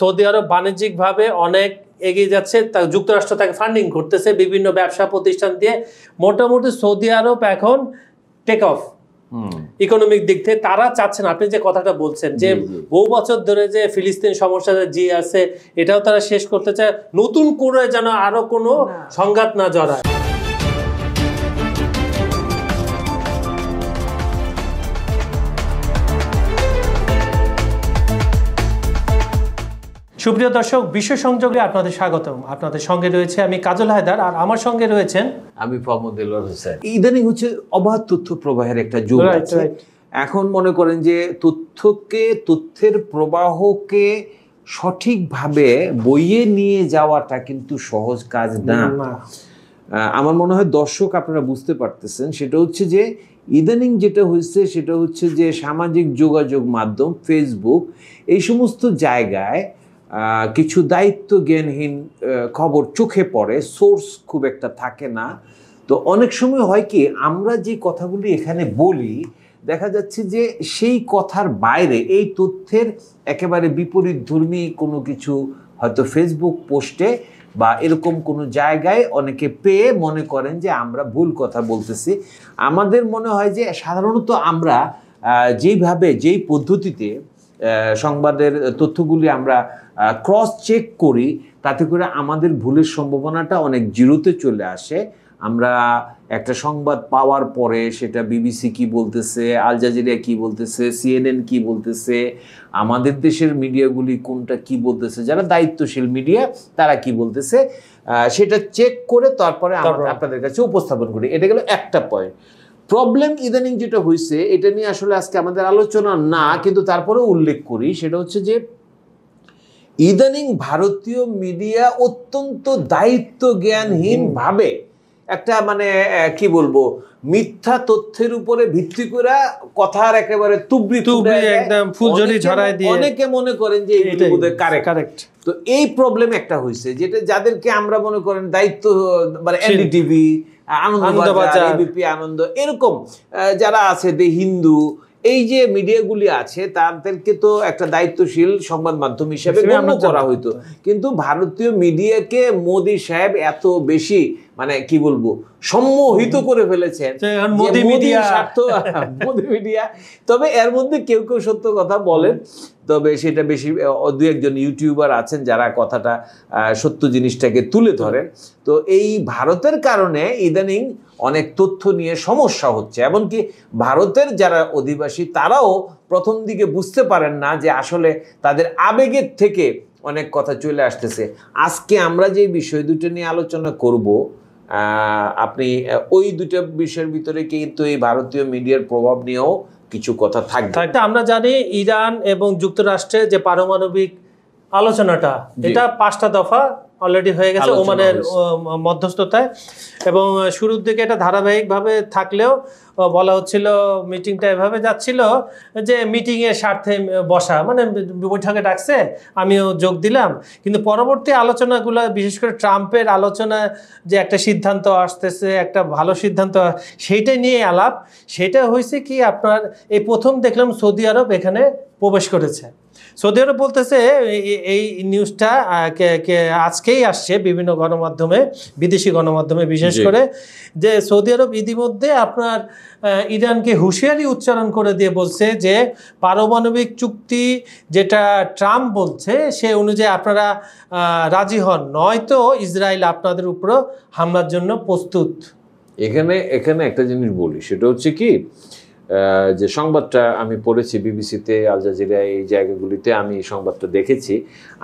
Saudi আরব বাণিজ্যিকভাবে অনেক এগিয়ে যাচ্ছে, যুক্তরাষ্ট্র তাকে ফান্ডিং করতেছে বিভিন্ন ব্যবসা প্রতিষ্ঠান দিয়ে। মোটামুটি সৌদি আরব এখন টেক অফ ইকোনমিক দিক থেকে। তারা চাচ্ছেন, আপনি যে কথাটা বলছেন যে বহু বছর ধরে যে ফিলিস্তিন সমস্যা যে আছে এটাও তারা শেষ করতে চায়, নতুন করে যেন আরো কোনো সংঘাত না জড়ায়। সুপ্রিয় দর্শক, বিশ্ব সংযোগে আপনাদের স্বাগতম। আপনাদের সঙ্গে রয়েছে আমি কাজল হায়দার, আর আমার সঙ্গে রয়েছেন আমি মোহাম্মদ দেলোয়ার হোসেন। ইদানিং হচ্ছে অবাধ তথ্য প্রবাহের একটা যুগ আছে। এখন মনে করেন যে তথ্যের প্রবাহকে সঠিকভাবে বইয়ে নিয়ে যাওয়াটা কিন্তু সহজ কাজ না। আমার মনে হয় দর্শক আপনারা বুঝতে পারতেছেন, সেটা হচ্ছে যে ইদানিং যেটা হয়েছে সেটা হচ্ছে যে সামাজিক যোগাযোগ মাধ্যম, ফেসবুক, এই সমস্ত জায়গায় কিছু দায়িত্ব জ্ঞানহীন খবর চোখে পড়ে, সোর্স খুব একটা থাকে না। তো অনেক সময় হয় কি, আমরা যে কথাগুলি এখানে বলি দেখা যাচ্ছে যে সেই কথার বাইরে এই তথ্যের একেবারে বিপরীতধর্মী কোনো কিছু হয়তো ফেসবুক পোস্টে বা এরকম কোনো জায়গায় অনেকে পেয়ে মনে করেন যে আমরা ভুল কথা বলতেছি। আমাদের মনে হয় যে সাধারণত আমরা যেই পদ্ধতিতে সংবাদের তথ্যগুলি আমরা ক্রস চেক করি, তাতে করে আমাদের ভুলের সম্ভাবনাটা অনেক জিরোতে চলে আসে। আমরা একটা সংবাদ পাওয়ার পরে সেটা বিবিসি কি বলতেছে, আল জাজিরা কি বলতেছে, সিএনএন কি বলতেছে, আমাদের দেশের মিডিয়াগুলি কোনটা কি বলতেছে, যারা দায়িত্বশীল মিডিয়া তারা কি বলতেছে, সেটা চেক করে তারপরে আমরা আপনাদের কাছে উপস্থাপন করি। এটা গেল একটা পয়েন্ট। প্রবলেম ইদানিং যেটা হয়েছে, এটা নিয়ে আসলে আজকে আমাদের আলোচনা না, কিন্তু তারপরেও উল্লেখ করি, সেটা হচ্ছে যে ইদানিং ভারতীয় মিডিয়া অত্যন্ত দায়িত্ব জ্ঞানহীন ভাবে একটা মানে কি বলবো, মিথ্যা তথ্যের উপরে ভিত্তি করে কথার একেবারে তুবড়ি একদম ফুলঝুরি ঝরায় দিয়ে অনেকে মনে করেন যে এইটা বোধহয় কারেক্ট। তো এই প্রবলেম একটা হয়েছে, যেটা যাদেরকে আমরা মনে করেন দায়িত্ব, মানে এনডিটিভি, আনন্দবাজার, এবিপি আনন্দ, এরকম যারা আছে, দ্য হিন্দু, এই যে মিডিয়াগুলি আছে তাদেরকে তো একটা দায়িত্বশীল সংবাদ মাধ্যম হিসেবে গণ্য করা হইতো। কিন্তু ভারতীয় মিডিয়াকে মোদি সাহেব এত বেশি মানে কি বলবো সম্মোহিত করে ফেলেছেন মোদি মিডিয়া। তবে এর মধ্যে কেউ কেউ সত্য কথা বলেন, তবে সেটা বেশি দু একজন ইউটিউবার আছেন যারা কথাটা সত্য জিনিসটাকে তুলে ধরেন। তো এই ভারতের কারণে ইদানিং অনেক তথ্য নিয়ে সমস্যা হচ্ছে, এমনকি ভারতের যারা অধিবাসী তারাও প্রথম দিকে বুঝতে পারেন না যে আসলে তাদের আবেগের থেকে অনেক কথা চলে আসতেছে। আজকে আমরা যে বিষয় দুটো নিয়ে আলোচনা করব, আপনি ওই দুটো বিষয়ের ভিতরে কিন্তু এই ভারতীয় মিডিয়ার প্রভাব নিয়েও কিছু কথা থাকবে। আমরা জানি ইরান এবং যুক্তরাষ্ট্রের যে পারমাণবিক আলোচনাটা, এটা 5টা দফা অলরেডি হয়ে গেছে ওমানের মধ্যস্থতায়, এবং শুরুর দিকে এটা ধারাবাহিকভাবে থাকলেও বলা হচ্ছিল, মিটিংটা এভাবে যাচ্ছিল যে মিটিংয়ের স্বার্থে বসা, মানে বৈঠকে ডাকছে আমিও যোগ দিলাম, কিন্তু পরবর্তী আলোচনাগুলো বিশেষ করে ট্রাম্পের আলোচনা যে একটা সিদ্ধান্ত আসতেছে, একটা ভালো সিদ্ধান্ত, সেইটা নিয়ে আলাপ। সেটা হয়েছে কি, আপনার এই প্রথম দেখলাম সৌদি আরব এখানে প্রবেশ করেছে। সৌদি আরব বলতেছে, এই নিউজটা আজকেই আসছে বিভিন্ন গণমাধ্যমে, বিদেশি গণমাধ্যমে বিশেষ করে, যে সৌদি আরব ইতিমধ্যে আপনার ইরানকে হুঁশিয়ারি উচ্চারণ করে দিয়ে বলছে যে পারমাণবিক চুক্তি যেটা ট্রাম্প বলছে সে অনুযায়ী আপনারা রাজি হন, নয়তো ইসরায়েল আপনাদের উপর হামলার জন্য প্রস্তুত। এখানে একটা জিনিস বলি, সেটা হচ্ছে কি, যে সংবাদটা আমি পড়েছি বিবিসিতে, আল জাজিরা, এই জায়গাগুলিতে আমি সংবাদটা দেখেছি।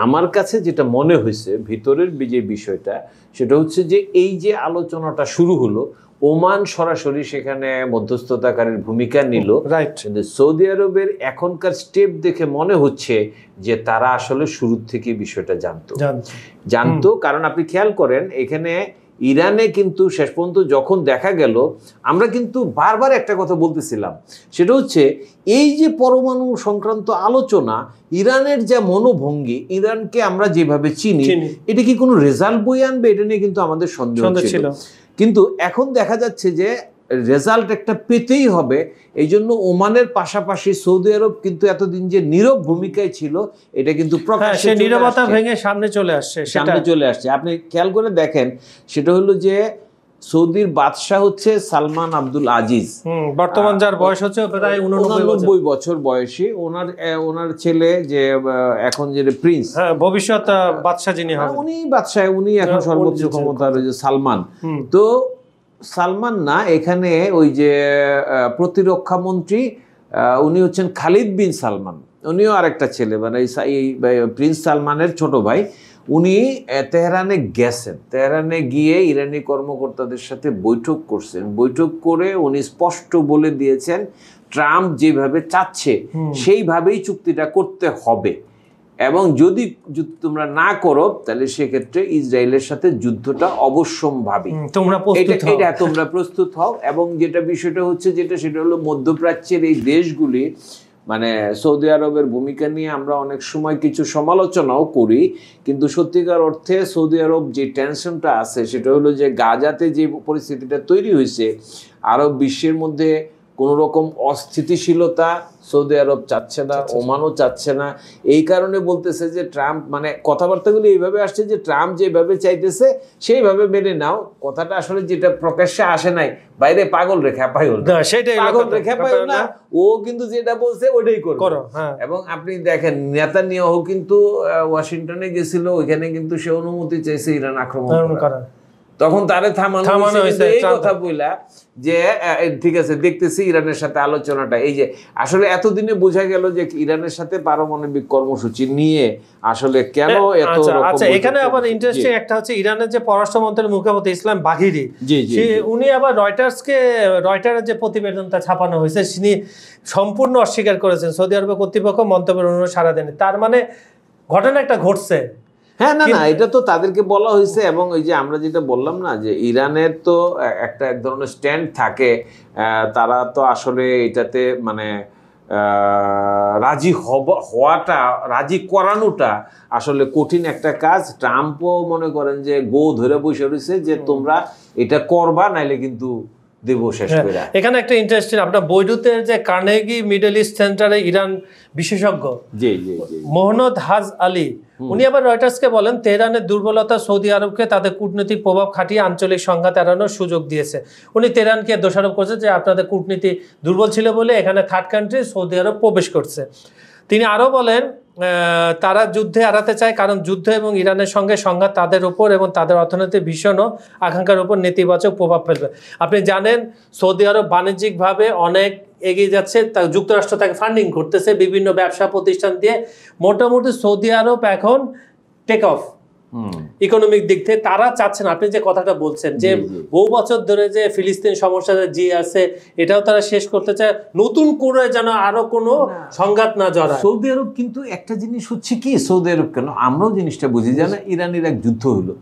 আমার কাছে যেটা মনে হয়েছে ভিতরের যে বিষয়টা, সেটা হচ্ছে যে এই যে আলোচনাটা শুরু হলো, ওমান সরাসরি সেখানে মধ্যস্থতাকারীর ভূমিকা নিল। কিন্তু সৌদি আরবের এখনকার স্টেপ দেখে মনে হচ্ছে যে তারা আসলে শুরু থেকে বিষয়টা জানতো। কারণ আপনি খেয়াল করেন, এখানে ইরানে কিন্তু শেষ পর্যন্ত যখন দেখা গেল, আমরা কিন্তু বারবার একটা কথা বলতেছিলাম, সেটা হচ্ছে এই যে পরমাণু সংক্রান্ত আলোচনা, ইরানের যা মনোভঙ্গি, ইরানকে আমরা যেভাবে চিনি, এটা কি কোনো রেজাল্ট বই আনবে, এটা নিয়ে কিন্তু আমাদের সন্দেহ ছিল। কিন্তু এখন দেখা যাচ্ছে যে রেজাল্ট একটা পেতেই হবে। এই জন্য ওমানের পাশাপাশি সৌদি আরব কিন্তু এতদিন যে নীরব ভূমিকায় ছিল, এটা কিন্তু প্রকাশ্যে নীরবতা ভেঙে সামনে চলে আসছে। আপনি খেয়াল করে দেখেন, সেটা হলো যে সৌদির বাদশাহ হচ্ছে সালমান আব্দুল আজিজ, বর্তমান যার বয়স হচ্ছে প্রায় 89 বছর বয়সী। ওনার ছেলে যে এখন যে প্রিন্স, ভবিষ্যৎ বাদশাহ যিনি হবেন, উনি এখন সর্বোচ্চ ক্ষমতার যে সালমান। তো সালমান না, এখানে ওই যে প্রতিরক্ষা মন্ত্রী উনি হচ্ছেন খালিদ বিন সালমান, উনিও আরেকটা ছেলে, মানে এই প্রিন্স সালমানের ছোট ভাই। উনি তেহরানে গেছেন, তেহরানে গিয়ে ইরানি কর্মকর্তাদের সাথে বৈঠক করছেন। বৈঠক করে উনি স্পষ্ট বলে দিয়েছেন ট্রাম্প যেভাবে চাচ্ছে সেইভাবেই চুক্তিটা করতে হবে, এবং যদি তোমরা না করো তাহলে সেক্ষেত্রে ইসরায়েলের সাথে যুদ্ধটা অবশ্যম্ভাবী, তোমরা প্রস্তুত হও। এবং যেটা বিষয়টা হচ্ছে সেটা হলো মধ্যপ্রাচ্যের এই দেশগুলি, মানে সৌদি আরবের ভূমিকা নিয়ে আমরা অনেক সময় কিছু সমালোচনাও করি, কিন্তু সত্যিকার অর্থে সৌদি আরব যে টেনশনটা আছে সেটা হলো যে গাজাতে যে পরিস্থিতিটা তৈরি হয়েছে, আরব বিশ্বের মধ্যে কোনো রকম অস্থিতিশীলতা সৌদি আরব চাচ্ছে না, ওমানও চাচ্ছে না। এই কারণে বলতেছে যে ট্রাম্প, মানে কথাবার্তাগুলি এইভাবে আসছে যে ট্রাম্প যেভাবে চাইতেছে সেইভাবে মেনে নাও। কথাটা আসলে যেটা প্রকাশ্যে আসে নাই, বাইরে পাগল রেখা পাইল না, ও কিন্তু যেটা বলছে ওটাই করো। এবং আপনি দেখেন নেতানিয়াহু কিন্তু ওয়াশিংটনে গেছিল, ওইখানে কিন্তু সে অনুমতি চাইছে ইরান আক্রমণ করার। তখন তারে থামানো হয়েছে এই কথা বইলা যে ঠিক আছে, দেখতেছি ইরানের সাথে আলোচনাটা। এই যে আসলে এতদিনে বোঝা গেল যে ইরানের সাথে পারমাণবিক কর্মসূচি নিয়ে আসলে কেন এত আচ্ছা, এখানে আবার ইন্টারেস্টিং একটা হচ্ছে ইরানের যে পররাষ্ট্রমন্ত্রীর মুখপাত্র ইসলাম বাঘিরি, উনি আবার রয়টারের যে প্রতিবেদনটা ছাপানো হয়েছে তিনি সম্পূর্ণ অস্বীকার করেছেন সৌদি আরব কর্তৃপক্ষ মন্তব্যের অনুরোধ সাড়া দেয়নি। তার মানে ঘটনা একটা ঘটছে। হ্যাঁ, না, এটা তো তাদেরকে বলা হয়েছে। এবং ওই যে আমরা যেটা বললাম না, যে ইরানের তো এক ধরনের স্ট্যান্ড থাকে, তারা তো আসলে এটাতে মানে রাজি করানোটা আসলে কঠিন একটা কাজ। ট্রাম্পও মনে করেন যে ধরে বসে রয়েছে যে তোমরা এটা করবা, নাইলে কিন্তু এখানে একটা ইন্টারেস্টিং, আপনার বৈরুতের যে কার্নেগি মিডল ইস্ট সেন্টারে ইরান বিশেষজ্ঞ মোহাম্মদ হাজ আলী, উনি আবার রয়টার্সকে বলেন তেহরানের দুর্বলতা সৌদি আরবকে তাদের কূটনৈতিক প্রভাব খাটিয়ে আঞ্চলিক সংঘাত এড়ানোর সুযোগ দিয়েছে। উনি তেহরানকে দোষারোপ করছে যে আপনাদের কূটনীতি দুর্বল ছিল বলে এখানে থার্ড কান্ট্রি সৌদি আরব প্রবেশ করছে। তিনি আরও বলেন তারা যুদ্ধে এড়াতে চায়, কারণ যুদ্ধ এবং ইরানের সঙ্গে সংঘাত তাদের উপর এবং তাদের অর্থনৈতিক ভীষণ ও আকাঙ্ক্ষার উপর নেতিবাচক প্রভাব ফেলবে। আপনি জানেন সৌদি আরব বাণিজ্যিকভাবে অনেক এগিয়ে যাচ্ছে, যুক্তরাষ্ট্র তাকে ফান্ডিং করতেছে বিভিন্ন ব্যবসা প্রতিষ্ঠান দিয়ে। মোটামুটি সৌদি আরব এখন টেক অফ ইকোনমিক দিক থেকে। তারা চাচ্ছেন, আপনি যে কথাটা বলছেন যে বহু বছর ধরে যে ফিলিস্তিন সমস্যা যে আছে এটাও তারা শেষ করতে চায়, নতুন করে যেন আরো কোনো সংঘাত না জড়ায়। সৌদি আরব কিন্তু একটা জিনিস হচ্ছে কি, সৌদি আরব কেন আমরাও জিনিসটা বুঝি, জানা ইরানের এক যুদ্ধ হলো।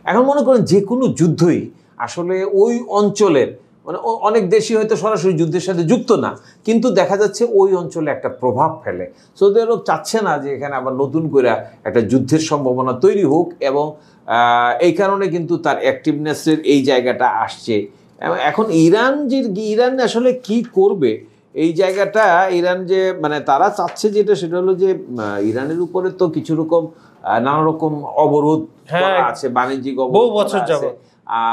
এখন মনে করেন যে কোনো যুদ্ধই আসলে ওই অঞ্চলের, মানে অনেক দেশই হয়তো সরাসরি যুদ্ধের সাথে যুক্ত না, কিন্তু দেখা যাচ্ছে ওই অঞ্চলে একটা প্রভাব ফেলে। সৌদি আরব চাচ্ছে না যে এখানে আবার নতুন করে একটা যুদ্ধের সম্ভাবনা তৈরি হোক, এবং এই কারণে কিন্তু তার অ্যাক্টিভনেসের এই জায়গাটা আসছে। এখন ইরান আসলে কি করবে এই জায়গাটা, ইরান যে মানে তারা চাচ্ছে সেটা হলো যে ইরানের উপরে তো কিছু রকম নানা রকম অবরোধ আছে, বাণিজ্যিক অবরোধ বছর যাবে।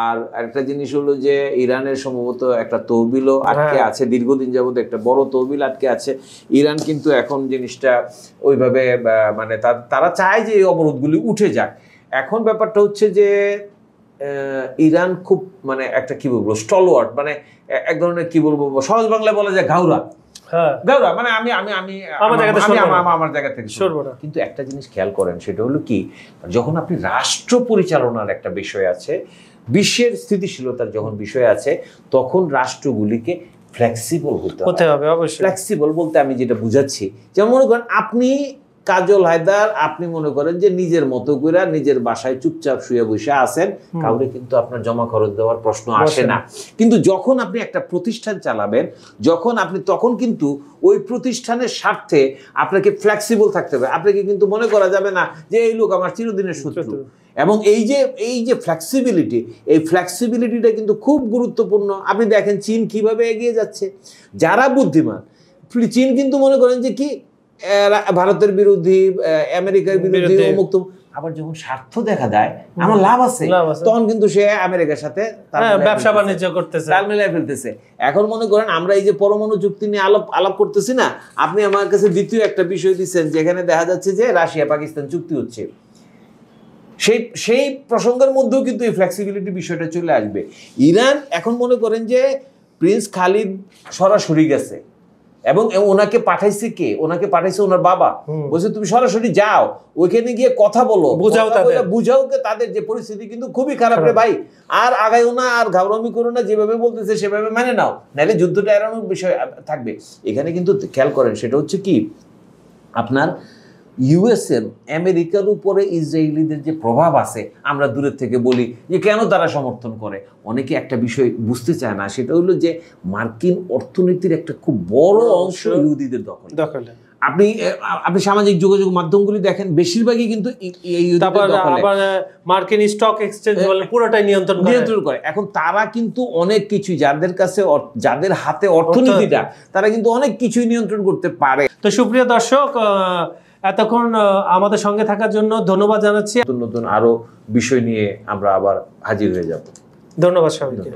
আর একটা জিনিস হলো যে ইরানের সম্ভবত একটা তহবিলও আটকে আছে, দীর্ঘদিন যাবত একটা বড় তহবিল আটকে আছে। ইরান কিন্তু এখন জিনিসটা ওইভাবে মানে তারা চায় যে এই অবরোধগুলি উঠে যাক। এখন ব্যাপারটা হচ্ছে যে ইরান খুব মানে একটা কি বলবো স্টলওয়ার্ড, মানে এক ধরনের কি বলবো সহজ বাংলায় বলা যায় ঘাউরা, মানে আমি আমার জায়গা থেকে সরবো না। কিন্তু একটা জিনিস খেয়াল করেন, সেটা হলো কি, যখন আপনি রাষ্ট্র পরিচালনার একটা বিষয় আছে, বিশ্বের স্থিতিশীলতার যখন বিষয় আছে, তখন রাষ্ট্রগুলিকে ফ্লেক্সিবল হতে হবে। অবশ্যই ফ্লেক্সিবল বলতে আমি যেটা বুঝাচ্ছি, যেমন মনে করেন আপনি কাজল হায়দার, আপনি মনে করেন যে নিজের মতো করে নিজের বাসায় চুপচাপ শুয়ে বসে আছেন, কাউরে কিন্তু আপনার জমা খরচ দেওয়ার প্রশ্ন আসে না। কিন্তু যখন আপনি একটা প্রতিষ্ঠান চালাবেন, তখন কিন্তু ওই প্রতিষ্ঠানের স্বার্থে আপনাকে ফ্লেক্সিবল থাকতে হবে। আপনাকে কিন্তু মনে করা যাবে না যে এই লোক আমার চিরদিনের শত্রু। এবং এই যে ফ্লেক্সিবিলিটি, এই ফ্লেক্সিবিলিটিটা কিন্তু খুব গুরুত্বপূর্ণ। আপনি দেখেন চীন কিভাবে এগিয়ে যাচ্ছে, যারা বুদ্ধিমান। চীন কিন্তু মনে করেন যে কি ভারতের বিরোধী, আমেরিকার বিরোধী, অমুক তমুক, আবার যখন স্বার্থ দেখা যায় আমার লাভ আছে, তখন কিন্তু সে আমেরিকার সাথে ব্যবসা বাণিজ্য করতেছে, তাল মিলাই ফেলতেছে। এখন মনে করেন আমরা এই যে পরমাণু চুক্তি নিয়ে আলাপ করতেছি না, আপনি আমার কাছে দ্বিতীয় একটা বিষয় দিচ্ছেন যেখানে দেখা যাচ্ছে যে রাশিয়া পাকিস্তান চুক্তি হচ্ছে, সেই প্রসঙ্গের মধ্যেও কিন্তু এই ফ্লেক্সিবিলিটি বিষয়টা চলে আসবে। ইরান এখন মনে করেন যে প্রিন্স খালিদ সরাসরি গেছে এবং ওনাকে পাঠাইছে কে? ওনাকে পাঠাইছে ওনার বাবা, বলছে তুমি সরাসরি যাও, ওইখানে গিয়ে কথা বলো, বুঝাও তাদের যে পরিস্থিতি কিন্তু খুবই খারাপ রে ভাই, আর আগাইও না, আর ঘাবড়ামি করো না, যেভাবে বলতেছে সেভাবে মানে নাও, নাহলে যুদ্ধটা এড়ানোর বিষয় থাকবে। এখানে কিন্তু খেয়াল করেন, সেটা হচ্ছে কি আপনার ইউএসএর, আমেরিকার উপরে ইসরায়েলিদের যে প্রভাব আছে, আমরা দূরের থেকে বলি যে কেন তারা সমর্থন করে, অনেকে একটা বিষয় বুঝতে চায় না, সেটা হলো যে মার্কিন অর্থনীতির একটা খুব বড় অংশ ইহুদিদের দখলে। আপনি সামাজিক যোগাযোগ মাধ্যমগুলি দেখেন, বেশিরভাগই কিন্তু মার্কিন স্টক এক্সচেঞ্জ পুরোটাই নিয়ন্ত্রণ করে। এখন তারা কিন্তু অনেক কিছু, যাদের হাতে অর্থনীতিটা, তারা কিন্তু অনেক কিছুই নিয়ন্ত্রণ করতে পারে। তো সুপ্রিয় দর্শক, এতক্ষণ আমাদের সঙ্গে থাকার জন্য ধন্যবাদ জানাচ্ছি। নতুন নতুন আরো বিষয় নিয়ে আমরা আবার হাজির হয়ে যাব। ধন্যবাদ সবাইকে।